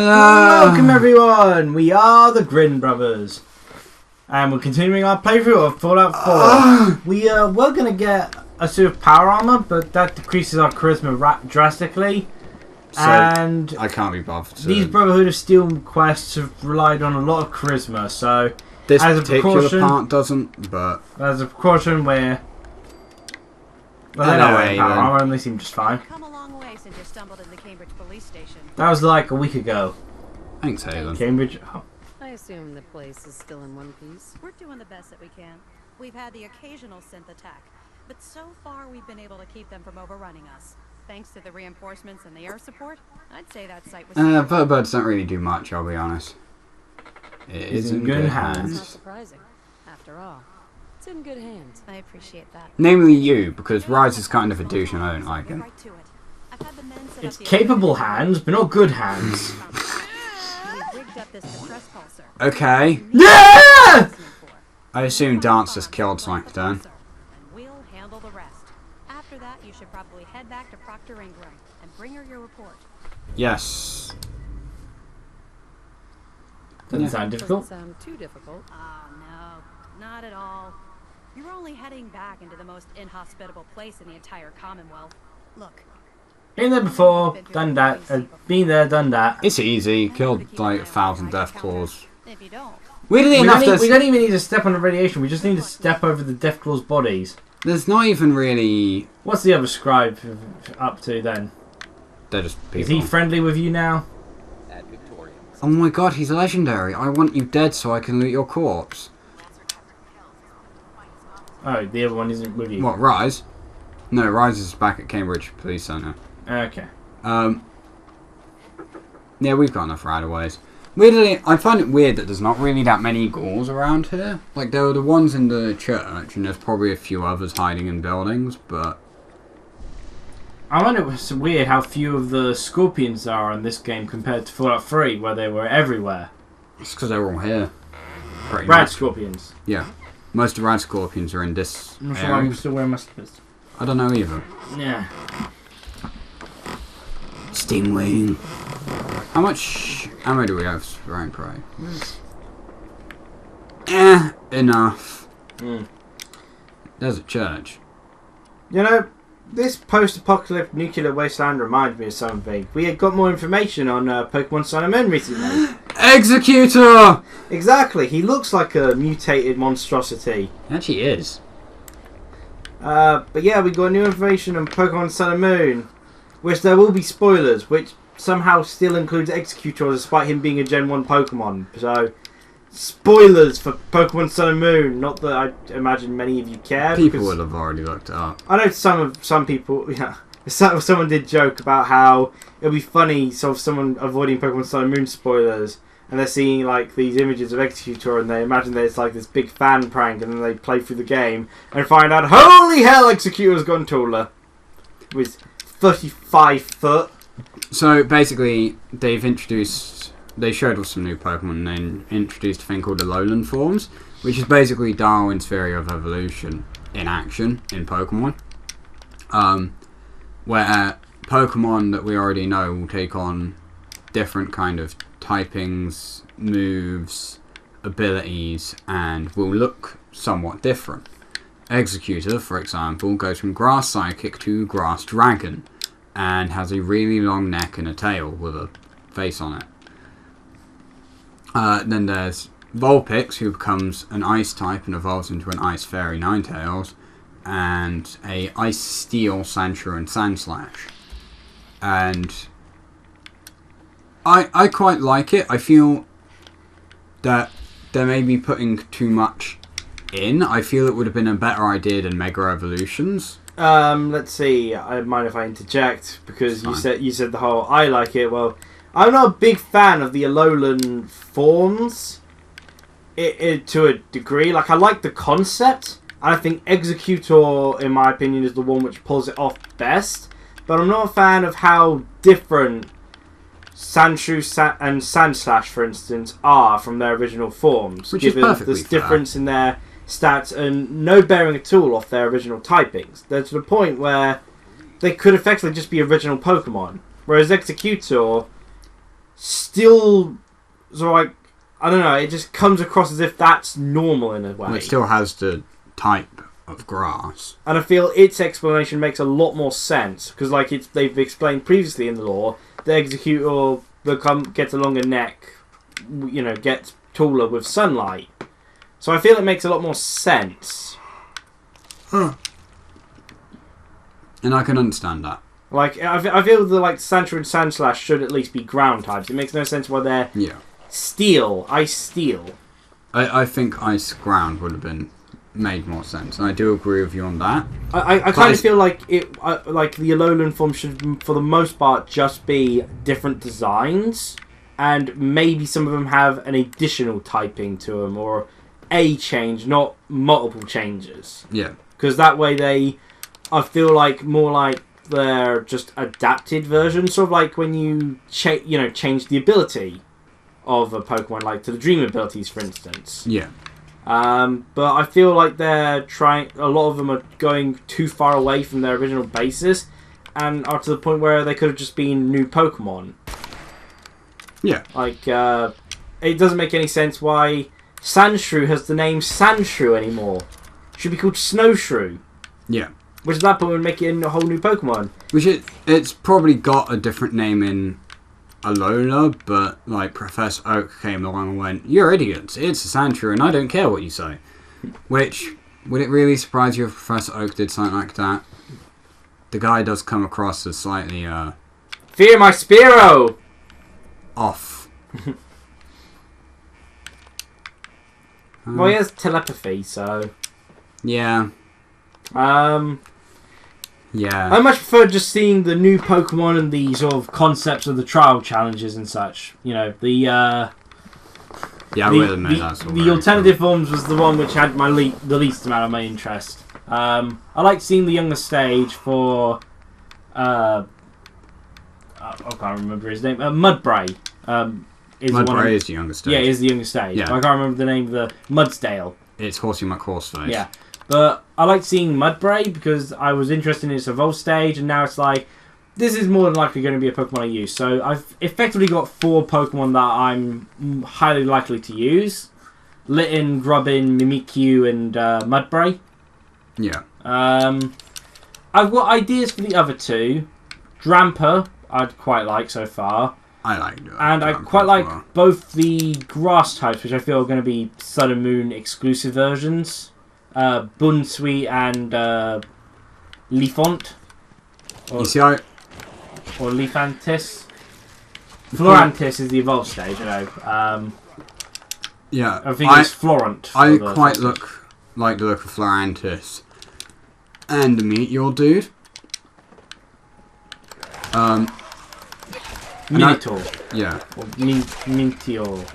Welcome everyone, we are the Grin Brothers. And we're continuing our playthrough of Fallout 4. We were going to get a suit of power armor, but that decreases our charisma drastically. So, and I can't be bothered. These Brotherhood of Steel quests have relied on a lot of charisma, so this as particular part doesn't, but as a precaution, we're well, they don't have power armor, and they seem just fine. Come a long way since you stumbled in the Cambridge police station. That was like a week ago. Thanks, Hayden. Cambridge. Oh. I assume the place is still in one piece. We're doing the best that we can. We've had the occasional synth attack, but so far we've been able to keep them from overrunning us. Thanks to the reinforcements and the air support, I'd say that site was... Vertibirds don't really do much, I'll be honest. It is in good hands. It's not surprising. After all, it's in good hands. I appreciate that. Namely you, because Rise is kind of a douche and I don't like him. Right to it. I've had the men set It's up the capable hands, but not good hands. We've rigged up this distress pulsar. Okay. Yeah! I assume Dance just killed Souldin. And we'll handle the rest. After that, you should probably head back to Proctor Ingram and bring her your report. Yes. Doesn't sound difficult. Doesn't sound too difficult. Oh, no. Not at all. You're only heading back into the most inhospitable place in the entire Commonwealth. Look. Been there before, done that. Been there, done that. It's easy. Killed like 1,000 death claws. If you don't. Weirdly enough, We don't even need to step on the radiation. We just need to step over the death claws' bodies. there's not even really... What's the other scribe up to then? They're just people. Is he friendly with you now? Oh my god, he's legendary. I want you dead so I can loot your corpse. Oh, the other one isn't with you. What, Rise? No, Rise is back at Cambridge Police Centre. Okay. Yeah, we've got enough right-of-ways. Weirdly, I find it weird that there's not really that many ghouls around here. Like, there are the ones in the church, and there's probably a few others hiding in buildings, but... I find it weird how few of the scorpions there are in this game compared to Fallout 3, where they were everywhere. It's because they're all here. Pretty Rad much. scorpions. Yeah. Most of the rad scorpions are in this I'm not sure area. why I'm still wearing my slippers. I don't know either. Yeah. Stingwing. How much ammo do we have for rank prey? Enough. There's a church. You know, this post-apocalyptic nuclear wasteland reminds me of something. We had got more information on Pokémon Sun and Moon recently. Executor! Exactly. He looks like a mutated monstrosity. He actually is. But yeah, we got new information on Pokémon Sun and Moon, which there will be spoilers, which somehow still includes Executor despite him being a Gen 1 Pokemon. So, spoilers for Pokemon Sun and Moon. Not that I imagine many of you care. People would have already looked it up. I know some people, yeah. Someone did joke about how it would be funny sort of someone avoiding Pokemon Sun and Moon spoilers, and they're seeing like these images of Executor and they imagine that it's like this big fan prank, and then they play through the game and find out, holy hell, Executor's gone taller. With 35 foot. So basically, they showed us some new Pokemon and then introduced a thing called the Lowland forms, which is basically Darwin's theory of evolution in action in Pokemon. Where Pokemon that we already know will take on different kind of typings, moves, abilities, and will look somewhat different. Executor, for example, goes from Grass Psychic to Grass Dragon, and has a really long neck and a tail with a face on it. Then there's Vulpix, who becomes an Ice type and evolves into an Ice Fairy Ninetales, and a Ice Steel Sandshrew and Sandslash. And I quite like it. I feel that they may be putting too much in. I feel it would have been a better idea than Mega Evolutions. Let's see. I don't mind if I interject because you said the whole I like it. Well, I'm not a big fan of the Alolan forms. To a degree, like I like the concept. I think Executor, in my opinion, is the one which pulls it off best. But I'm not a fan of how different Sandshrew and Sandslash, for instance, are from their original forms. Which is perfectly this difference in their stats and no bearing at all off their original typings. They're to the point where they could effectively just be original Pokemon. Whereas Executor still sort of like, I don't know, it just comes across as if that's normal in a way. Well, it still has the type of grass. And I feel its explanation makes a lot more sense, because like they've explained previously in the lore, the executor gets a longer neck, you know, gets taller with sunlight. So I feel it makes a lot more sense. Huh. And I can understand that. Like, I feel the like Sandshrew and Sandslash should at least be ground types. It makes no sense why they're steel, ice steel. I think ice ground would have been made more sense, and I do agree with you on that. I kind of feel like like the Alolan form should, for the most part, just be different designs, and maybe some of them have an additional typing to them, or a change, not multiple changes. Yeah. Because that way I feel like more like they're just adapted versions, sort of like when you change the ability of a Pokemon, like to the Dream abilities, for instance. Yeah. But I feel like they're trying. A lot of them are going too far away from their original basis, and are to the point where they could have just been new Pokemon. Yeah. Like it doesn't make any sense why Sandshrew has the name Sandshrew anymore. It should be called Snowshrew. Yeah. Which at that point would make it a whole new Pokemon. Which it's probably got a different name in Alola, but like Professor Oak came along and went, "You're idiots. It's a Sandshrew, and I don't care what you say." Which, would it really surprise you if Professor Oak did something like that? The guy does come across as slightly Fear my Spearow! Off. Well, he has telepathy, so yeah. Yeah. I much prefer just seeing the new Pokemon and the sort of concepts of the trial challenges and such. You know, the alternative forms was the one which had the least amount of my interest. I liked seeing the younger stage for I can't remember his name. Mudbray. Mudbray is the younger stage. Yeah, is the younger stage. Yeah. I can't remember the name of the Mudsdale. It's Horsey McHorseface. Yeah. But I liked seeing Mudbray because I was interested in its evolved stage, and now it's like, this is more than likely going to be a Pokemon I use. So I've effectively got 4 Pokemon that I'm highly likely to use. Litten, Grubbin, Mimikyu, and Mudbray. Yeah. I've got ideas for the other 2. Dramper, I'd quite like so far. I like that. And I quite like both the grass types, which I feel are going to be Sun and Moon exclusive versions. Bunsui and Leafont. Or Leafantis. Florantis is the evolved stage, I know. Yeah. I think it's Florent. I quite like the look of Florantis. And the Meteor dude. Minotaur. Yeah. Or Meteor.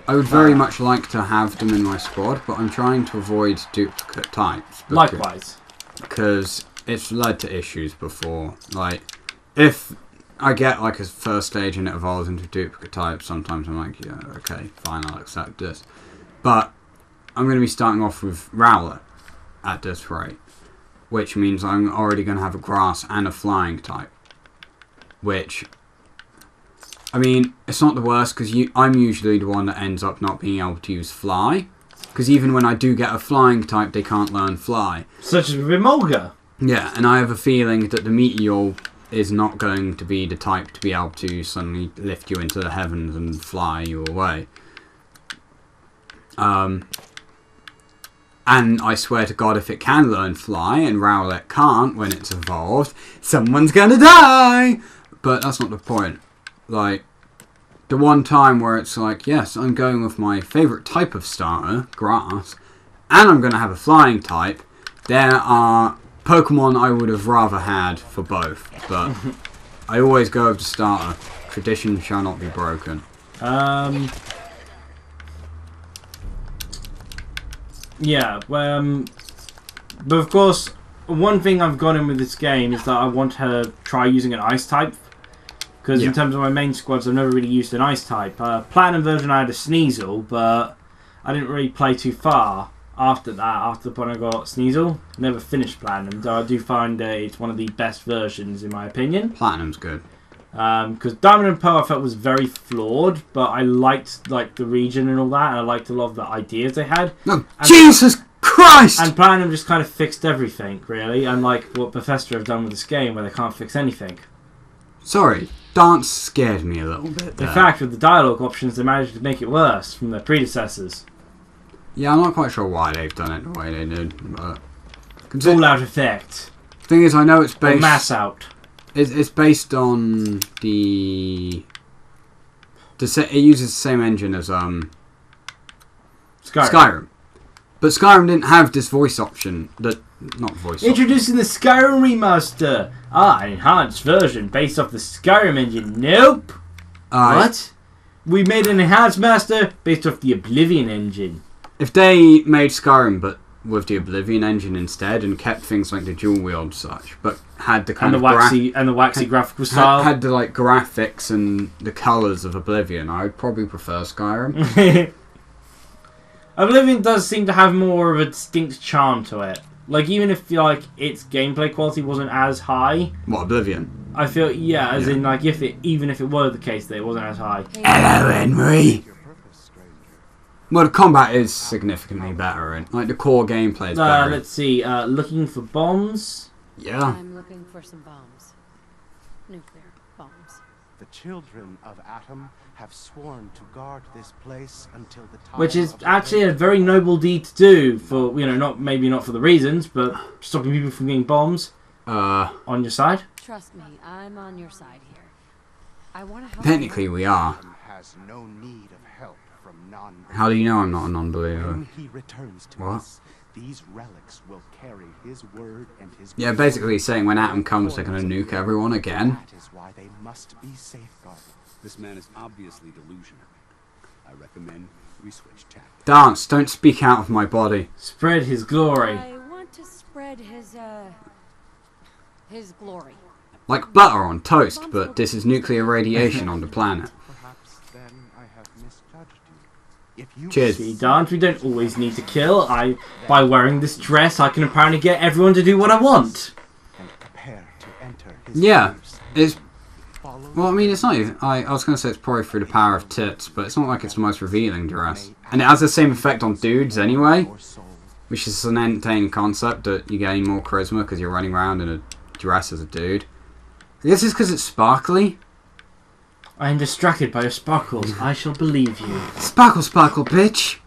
I would very much like to have them in my squad, but I'm trying to avoid duplicate types. Likewise. Because it's led to issues before. Like, if I get like a first stage and it evolves into duplicate types, sometimes I'm like, yeah, okay, fine, I'll accept this. But I'm going to be starting off with Rowlet at this rate, which means I'm already going to have a grass and a flying type. Which, I mean, it's not the worst because I'm usually the one that ends up not being able to use fly. Because even when I do get a flying type, they can't learn fly. Such as Remolga. Yeah, and I have a feeling that the Meteor is not going to be the type to be able to suddenly lift you into the heavens and fly you away. And I swear to God, if it can learn fly and Rowlet can't when it's evolved, someone's gonna die! But that's not the point. Like, the one time where it's like, yes, I'm going with my favourite type of starter, grass, and I'm going to have a flying type, there are Pokemon I would have rather had for both. But I always go with the starter. Tradition shall not be broken. Yeah, but of course, one thing I've got in with this game is that I want to try using an ice type. Because in terms of my main squads, I've never really used an ice type. Platinum version, I had a Sneasel, but I didn't really play too far after that. After the point I got Sneasel, never finished Platinum, though I do find it's one of the best versions in my opinion. Platinum's good. Because Diamond and Pearl I felt was very flawed, but I liked like the region and all that, and I liked a lot of the ideas they had. No, Jesus Christ! And Platinum just kind of fixed everything, really, unlike what Bethesda have done with this game, where they can't fix anything. Sorry, dance scared me a little bit there. In fact, with the dialogue options, they managed to make it worse from their predecessors. Yeah, I'm not quite sure why they've done it the way they did, but... Fallout effect. Thing is, I know it's Or based... mass out. It's based on the... It uses the same engine as Skyrim. But Skyrim didn't have this voice option. Not voice option. Introducing the Skyrim remaster. An enhanced version based off the Skyrim engine. Nope. What? We made an enhanced master based off the Oblivion engine. If they made Skyrim but with the Oblivion engine instead and kept things like the dual wield such, but had the kind and the waxy graphical style, had the like graphics and the colours of Oblivion, I would probably prefer Skyrim. Oblivion does seem to have more of a distinct charm to it. Like, even if like its gameplay quality wasn't as high. What, Oblivion? I feel, in like even if it were the case that it wasn't as high. Hello, Henry. Well, the combat is significantly better, and like the core gameplay is better. Let's see. Looking for bombs. Yeah. I'm looking for some bombs. Nuclear bombs. The children of Atom have sworn to guard this place until the time. Which is actually a very noble deed to do for, maybe not for the reasons, but stopping people from getting bombs. On your side. Trust me, I'm on your side here. I want to help. Technically, we are. Has no need of help from non-believers. How do you know I'm not a non-believer? When he returns to us, these relics will carry his word and his. Yeah, basically saying when Atom comes, they're going to nuke everyone again. That is why they must be safeguarded. This man is obviously delusional. I recommend we switch tack. Dance, don't speak out of my body. Spread his glory. I want to spread his glory. Like butter on toast, but this is nuclear radiation on the planet. Perhaps then I have misjudged you. If you Cheers. See, Dance, we don't always need to kill. By wearing this dress, I can apparently get everyone to do what I want. and prepare to enter his Yeah, caves, it's... follow Well, I mean, it's not even... I was going to say it's probably through the power of tits, but it's not like it's the most revealing dress. And it has the same effect on dudes anyway, your soul. which is an entertaining concept that you gain more charisma because you're running around in a dress as a dude. I guess it's because it's sparkly. I am distracted by your sparkles. I shall believe you. Sparkle, sparkle, bitch!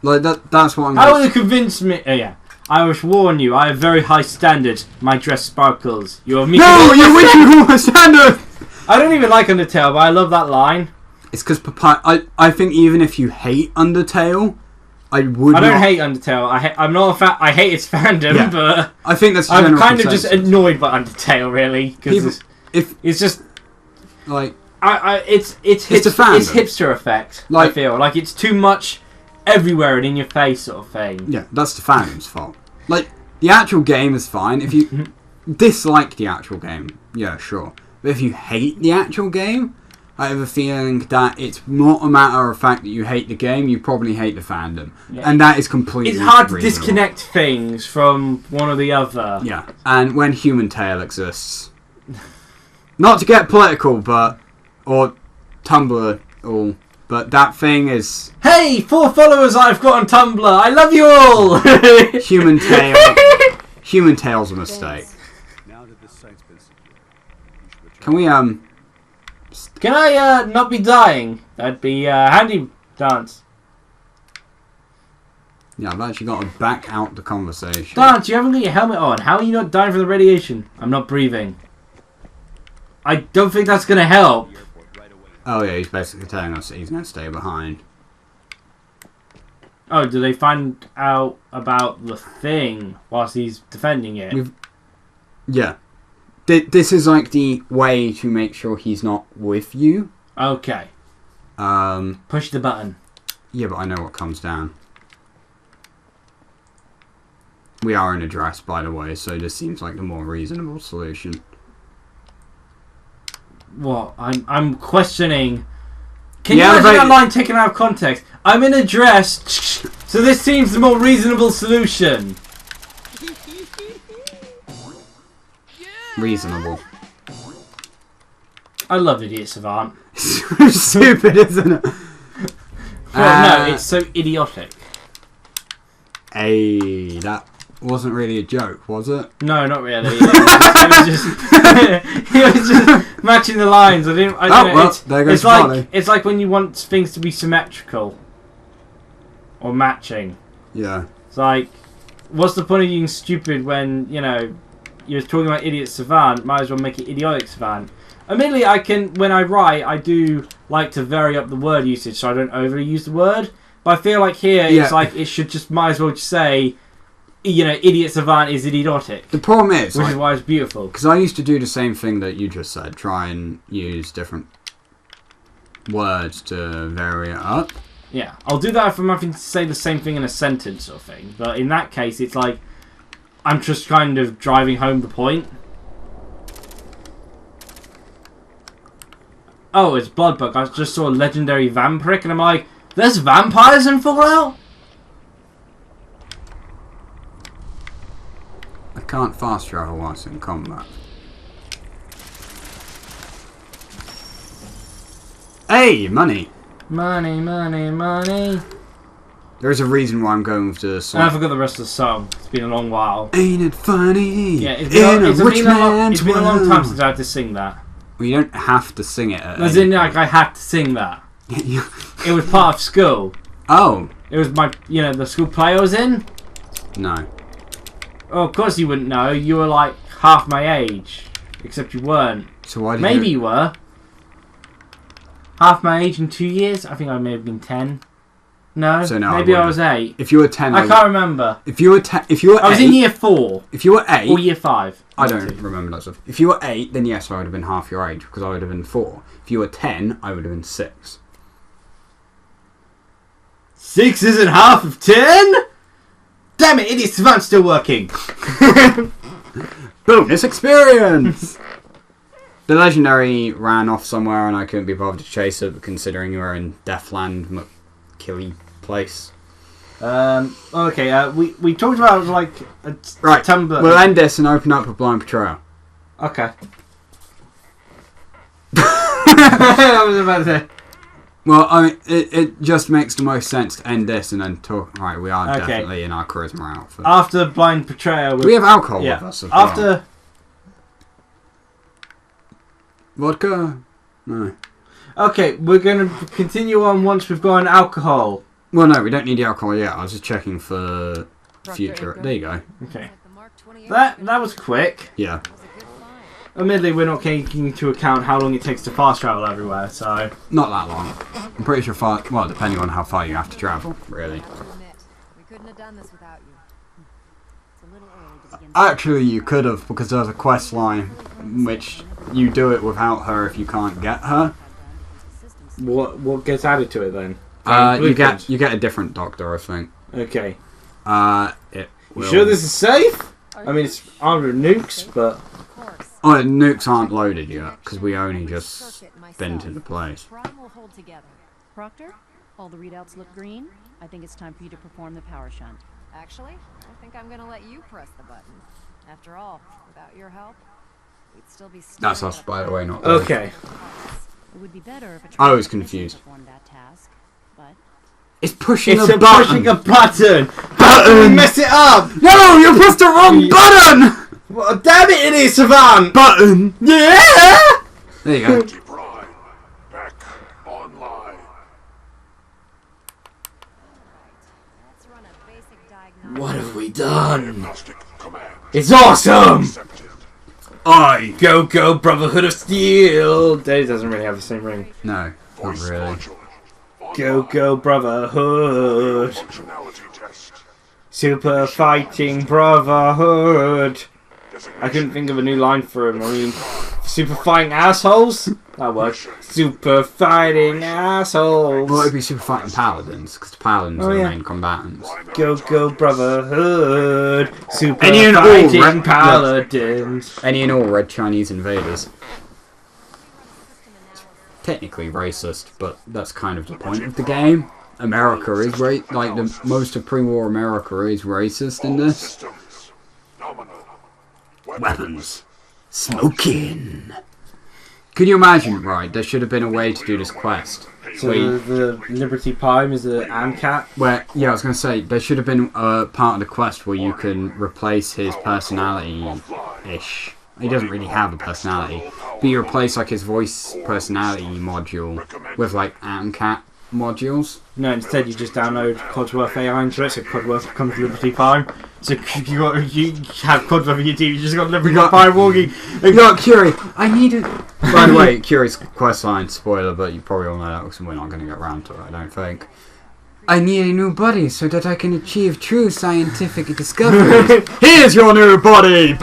Like, that's what I'm How will going you convince me? Oh, yeah. I wish warn you, I have very high standards. My dress sparkles. You are me. No, you're reaching for my standard! I don't even like Undertale, but I love that line. It's because I think even if you hate Undertale, I would I don't not... hate Undertale. I'm not a fan. I hate its fandom, Yeah. but I think that's I'm general kind of just consensus. annoyed by Undertale, really, because it's just Like, it's the fandom. It's hipster effect. Like- I feel like it's too much everywhere and in your face sort of thing. yeah, that's the fandom's fault. Like, the actual game is fine. If you dislike the actual game, yeah, sure. But if you hate the actual game, I have a feeling that it's not a matter of fact that you hate the game, you probably hate the fandom. Yeah. And that is completely It's hard to reasonable. disconnect things from one or the other. Yeah, and when Human Tail exists. Not to get political, but... Or Tumblr, all. But that thing is... Hey, 4 followers I've got on Tumblr. I love you all. Human Tail... Human Tail's a mistake. Now that this site's been secured, you should return. Can we, Can I not be dying? That'd be handy, Dance. Yeah, I've actually got to back out the conversation. Dance, you haven't got your helmet on. How are you not dying from the radiation? I'm not breathing. I don't think that's going to help. Oh yeah, he's basically telling us that he's going to stay behind. Oh, do they find out about the thing whilst he's defending it? Yeah. This is like the way to make sure he's not with you. Okay. Push the button. Yeah, but I know what comes down. We are in a dress, by the way, so this seems like the more reasonable solution. What? I'm questioning. Can The you imagine that elevator- line taken out of context? I'm in a dress, so this seems the more reasonable solution. Reasonable. I love Idiot Savant. So stupid, isn't it? Well, no, it's so idiotic. Hey, that wasn't really a joke, was it? No, not really. It was just matching the lines. I don't know. Well, there goes It's like when you want things to be symmetrical or matching. Yeah. It's like, what's the point of being stupid when you're talking about Idiot Savant? Might as well make it Idiotic Savant. Admittedly, when I write, I do like to vary up the word usage so I don't overly use the word. But I feel like here it's like it should just might as well just say, Idiot Savant is idiotic. The problem is, which is why it's beautiful. Because I used to do the same thing that you just said, try and use different words to vary it up. Yeah, I'll do that if I'm having to say the same thing in a sentence or thing. But in that case, it's like I'm just kind of driving home the point. Oh, it's Bloodbug. I just saw a legendary Vampiric, and I'm like, there's vampires in Fallout? I can't fast travel whilst in combat. Hey, money! Money, money, money. There's a reason why I'm going with the song. And I forgot the rest of the song. It's been a long while. Ain't it funny? Yeah, it's been a long time since I had to sing that. Well, you don't have to sing it. As in, like, I had to sing that. It was part of school. Oh. It was my, the school play I was in. No. Oh, of course you wouldn't know. You were like half my age. Except you weren't. So why did Maybe you were. Half my age in 2 years? I think I may have been 10. No? So no, maybe I was 8. If you were 10... I can't remember. If you were 8... I was in year 4. If you were 8... Or year 5. I don't remember that stuff. If you were 8, then yes, I would have been half your age, because I would have been 4. If you were 10, I would have been 6. 6 isn't half of 10? Damn it, Idiot Savant's still working. Bonus experience! The legendary ran off somewhere and I couldn't be bothered to chase it, but considering you were in Deathland, McKilly place. Okay, we talked about like a right, Tumblr. We'll end this and open up a blind portrayal. Okay. I was about to say. Well, I mean, it just makes the most sense to end this and then talk. Right, we are definitely in our charisma outfit. After blind portrayal, we have alcohol with us as well. Vodka? No. Okay, we're going to continue on once we've got an alcohol. Well, no, we don't need the alcohol yet. I was just checking for future. There you go. Okay. That was quick. Yeah. Admittedly, we're not taking into account how long it takes to fast travel everywhere, so... Not that long. I'm pretty sure far... Well, depending on how far you have to travel, really. We couldn't have done this without you. It's a little early to begin. Actually, you could have, because there's a quest line in which you do it without her if you can't get her. What gets added to it then? You get a different doctor, I think. Okay. You sure this is safe? I mean, it's armed with nukes, but... Oh, the nukes aren't loaded yet, because we only just been to the place. Proctor, all the readouts look green. I think it's time for you to perform the power shunt. Actually, I think I'm gonna let you press the button. After all, without your help, we'd still be stuck. That's us, by the way, not okay. It would be better if I was confused. that task, but it's pushing a button. Pushing a button. How can we mess it up? No, you pressed the wrong button. Well, damn it, Idiot Savant! Button. Yeah. There you go. Back online. What have we done? It's awesome! Go, Brotherhood of Steel! Dave doesn't really have the same ring. No, not really. Go, Brotherhood! Super Fighting Brotherhood! I couldn't think of a new line for him. I mean, Super Fighting Assholes? That works. Super Fighting Assholes! Well, it'd be Super Fighting Paladins, because the Paladins are the main combatants. Go, Brotherhood! Super Any and Fighting all Paladins! Any and all red Chinese invaders. Technically racist, but that's kind of the point of the game. America is most of pre-war America is racist in this. Weapons. Smoking. Can you imagine, right? There should have been a way to do this quest. So the Liberty Pime is the AMCAT? Where, yeah, I was going to say, there should have been a part of the quest where you can replace his personality-ish. He doesn't really have a personality. But you replace, like, his voice personality module with, like, AMCAT modules. No, instead you just download Codsworth AI into it, so Codsworth becomes Liberty Pime. So if you have Codsworth in your team, you just got Liberty Pime walking. You got Curie. I need it. By the way, Curie's questline, spoiler, but you probably all know that because we're not going to get around to it, I don't think. I need a new body so that I can achieve true scientific discoveries. Here's your new body!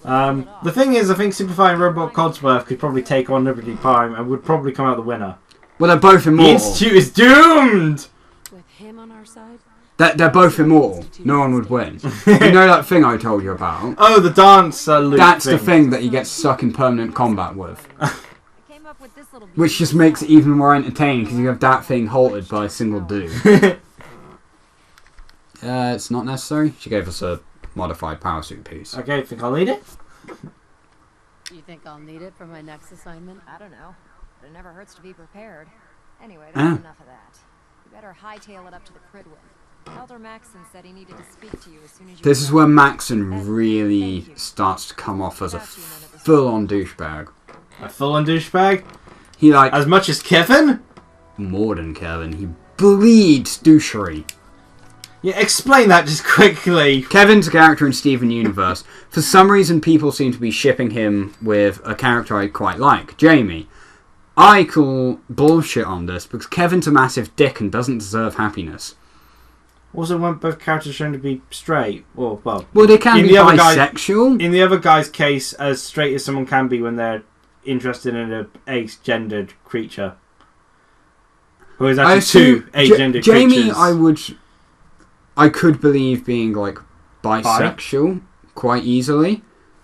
The thing is, I think simplifying Robot Codsworth could probably take on Liberty Pime and would probably come out the winner. Well, they're both The immortal. Institute is doomed! With him on our side? They're both immortal. No one would win. You know that thing I told you about? Oh, the dance loop. That's the thing that you get stuck in permanent combat with. I came up with this little Which just makes it even more entertaining because you have that thing halted by a single dude. It's not necessary. She gave us a modified power suit piece. Okay, think I'll need it? You think I'll need it for my next assignment? I don't know, but it never hurts to be prepared. Anyway, that's enough of that. You better hightail it up to the Cridwin. Elder Maxon said he needed to speak to you as soon as you... This is where Maxon really starts to come off as a full-on douchebag. A full-on douchebag? He, like... As much as Kevin? More than Kevin. He bleeds douchery. Yeah, explain that just quickly. Kevin's a character in Steven Universe. For some reason, people seem to be shipping him with a character I quite like, Jamie. I call bullshit on this because Kevin's a massive dick and doesn't deserve happiness. Also, weren't both characters shown to be straight? Well, they can be bisexual. In the other guy's case, as straight as someone can be when they're interested in a age-gendered creature. Or is actually two age-gendered Jamie, creatures. I could believe being, like, bisexual quite easily.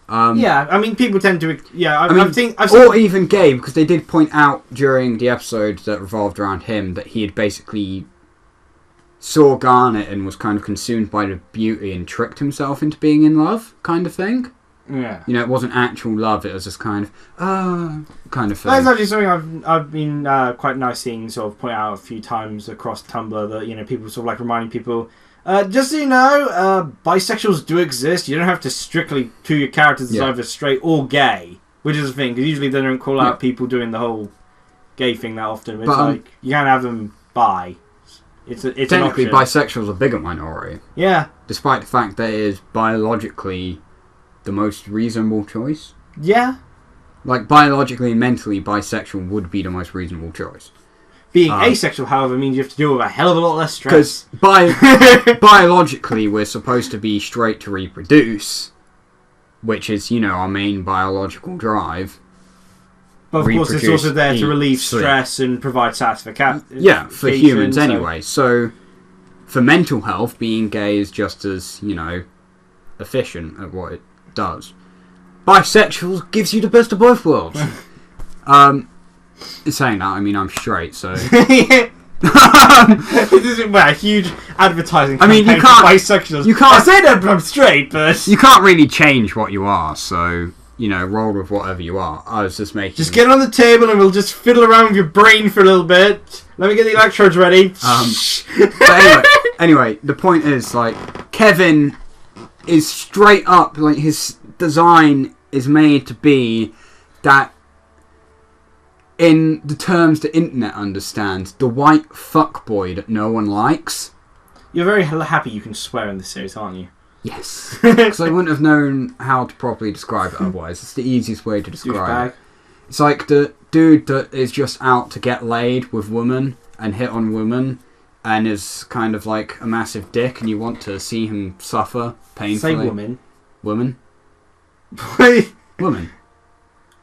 Yeah, I mean, people tend to... Yeah, I've seen... Or even gay, because they did point out during the episode that revolved around him that he had basically saw Garnet and was kind of consumed by the beauty and tricked himself into being in love, kind of thing. Yeah. You know, it wasn't actual love, it was just kind of thing. That's actually something I've been quite nice seeing sort of point out a few times across Tumblr that, you know, people sort of like reminding people... just so you know, bisexuals do exist. You don't have to strictly to your characters as either straight or gay, which is the thing, because usually they don't call out people doing the whole gay thing that often. It's like, you can't have them bi. It's technically, an option. bisexual is a bigger minority. Yeah. Despite the fact that it is biologically the most reasonable choice. Yeah. Like, biologically and mentally, bisexual would be the most reasonable choice. Being asexual, however, means you have to deal with a hell of a lot less stress. Because biologically, we're supposed to be straight to reproduce, which is, you know, our main biological drive. But of course, it's also there to relieve stress and provide satisfaction. Yeah, for humans anyway. So, for mental health, being gay is just as, you know, efficient at what it does. Bisexual gives you the best of both worlds. In saying that, I mean, I'm straight, so... This is a huge advertising campaign I mean, you can't... for bisexuals. You can't... I say that, but I'm straight, but... You can't really change what you are, so, you know, roll with whatever you are. I was just making... Just get on the table and we'll just fiddle around with your brain for a little bit. Let me get the electrodes ready. But anyway, the point is, like, Kevin is straight up, like, his design is made to be that, in the terms the internet understands, the white fuckboy that no one likes. You're very happy you can swear in this series, aren't you? Yes. Because I wouldn't have known how to properly describe it otherwise. It's the easiest way to describe it. It's like the dude that is just out to get laid with women and hit on women and is kind of like a massive dick and you want to see him suffer painfully. Say woman. Woman. Woman.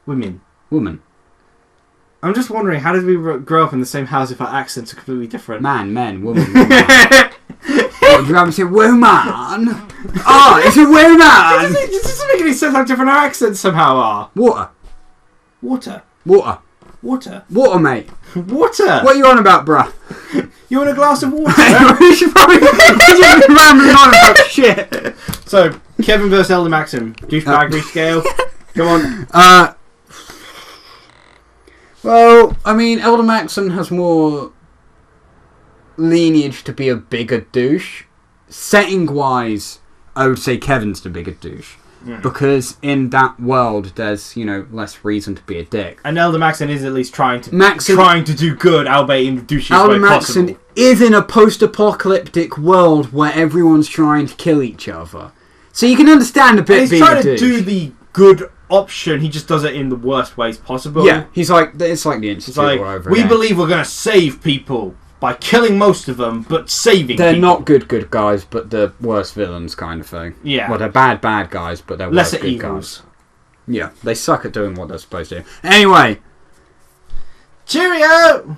Women. Woman. I'm just wondering, how did we grow up in the same house if our accents are completely different? Man, men, woman, woman. What, do you have to say, woman? Oh, it's a woman! It doesn't make any sense how different our accents somehow are. Water. Water. Water. Water. Water, mate. Water! What are you on about, bruh? You want a glass of water? We should probably just be rambling on about shit. So, Kevin vs. Elder Maxim. Douchebaggery scale. Come on. Well, I mean, Elder Maxon has more lineage to be a bigger douche. Setting-wise, I would say Kevin's the bigger douche. Because in that world, there's, less reason to be a dick. And Elder Maxon is at least trying to do good, albeit in the douchiest Elder way Maxon possible. is in a post-apocalyptic world where everyone's trying to kill each other. So you can understand a bit He's being trying a douche. to do the good option, he just does it in the worst ways possible. Yeah, it's like the Institute It's like, all over we again. believe we're going to save people by killing most of them, but saving They're people. not good guys, but the worst villains kind of thing. Yeah. Well, they're bad guys, but they're Lesser worse good evils. guys. Yeah, they suck at doing what they're supposed to do. Anyway. Cheerio!